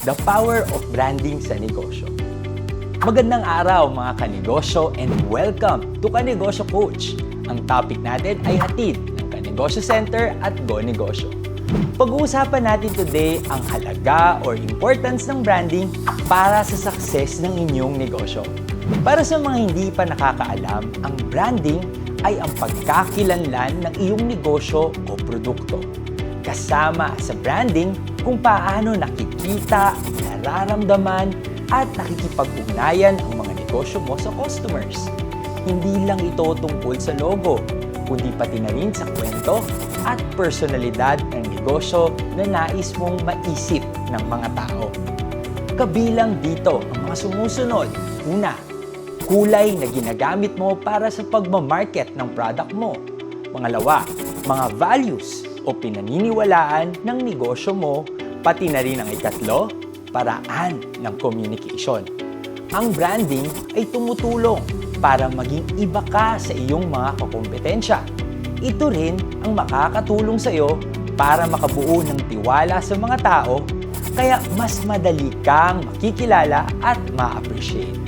The Power of Branding sa Negosyo. Magandang araw mga kanegosyo and welcome to Kanegosyo Coach. Ang topic natin ay hatid ng Kanegosyo Center at Go Negosyo. Pag-uusapan natin today ang halaga or importance ng branding para sa success ng inyong negosyo. Para sa mga hindi pa nakakaalam, ang branding ay ang pagkakilanlan ng iyong negosyo o produkto. Kasama sa branding kung paano nakikita, nararamdaman, at nakikipag-ugnayan ang mga negosyo mo sa customers. Hindi lang ito tungkol sa logo, kundi pati na rin sa kwento at personalidad ng negosyo na nais mong maisip ng mga tao. Kabilang dito ang mga sumusunod. Una, kulay na ginagamit mo para sa pagmamarket ng product mo. Pangalawa, mga values o pinaniniwalaan ng negosyo mo, pati na rin ang ikatlo, paraan ng communication. Ang branding ay tumutulong para maging iba ka sa iyong mga kakompetensya. Ito rin ang makakatulong sa iyo para makabuo ng tiwala sa mga tao, kaya mas madali kang makikilala at ma-appreciate.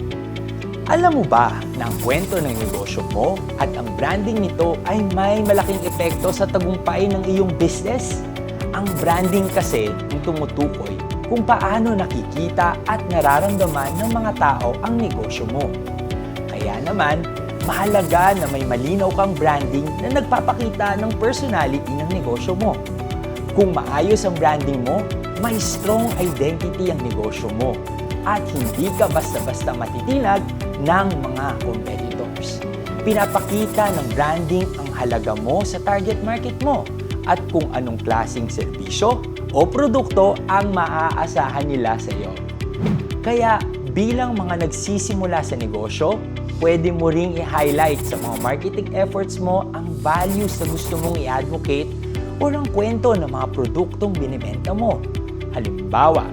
Alam mo ba na ang kwento ng negosyo mo at ang branding nito ay may malaking epekto sa tagumpay ng iyong business? Ang branding kasi ang tumutukoy kung paano nakikita at nararamdaman ng mga tao ang negosyo mo. Kaya naman, mahalaga na may malinaw kang branding na nagpapakita ng personality ng negosyo mo. Kung maayos ang branding mo, may strong identity ang negosyo mo at hindi ka basta-basta matitinag ng mga competitors. Pinapakita ng branding ang halaga mo sa target market mo at kung anong klaseng serbisyo o produkto ang maaasahan nila sa iyo. Kaya bilang mga nagsisimula sa negosyo, pwede mo ring i-highlight sa mga marketing efforts mo ang values na gusto mong i-advocate o ang kwento ng mga produktong binibenta mo. Halimbawa,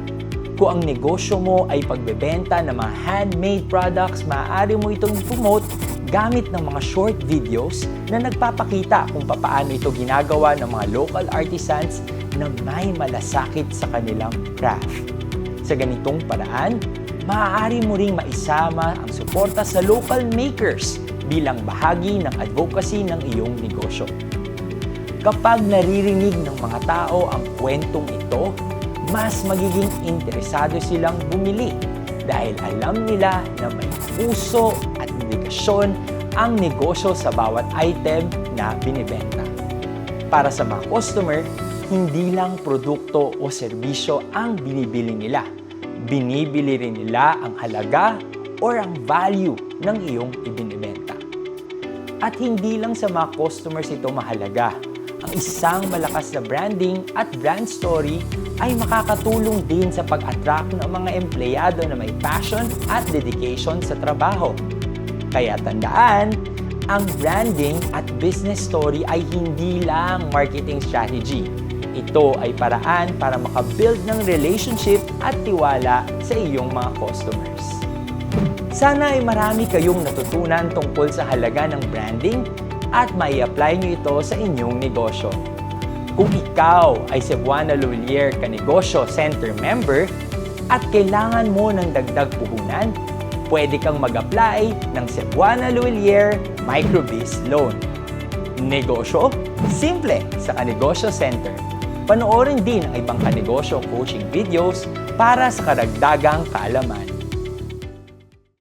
kung ang negosyo mo ay pagbebenta ng mga handmade products, maaari mo itong promote gamit ng mga short videos na nagpapakita kung paano ito ginagawa ng mga local artisans na may malasakit sa kanilang craft. Sa ganitong paraan, maaari mo ring maisama ang suporta sa local makers bilang bahagi ng advocacy ng iyong negosyo. Kapag naririnig ng mga tao ang kwentong ito, mas magiging interesado silang bumili dahil alam nila na may puso at dedikasyon ang negosyo sa bawat item na binibenta. Para sa mga customer, hindi lang produkto o serbisyo ang binibili nila. Binibili rin nila ang halaga or ang value ng iyong ibinibenta. At hindi lang sa mga customers ito mahalaga. Ang isang malakas na branding at brand story ay makakatulong din sa pag-attract ng mga empleyado na may passion at dedication sa trabaho. Kaya tandaan, ang branding at business story ay hindi lang marketing strategy. Ito ay paraan para makabuild ng relationship at tiwala sa iyong mga customers. Sana ay marami kayong natutunan tungkol sa halaga ng branding at mai-apply nyo ito sa inyong negosyo. Kung ikaw ay Cebuana Luwilier Kanegosyo Center member at kailangan mo ng dagdag puhunan, pwede kang mag-apply ng Cebuana Luwilier Microbiz Loan. Negosyo? Simple sa Kanegosyo Center. Panoorin din ang ibang kanegosyo coaching videos para sa karagdagang kaalaman.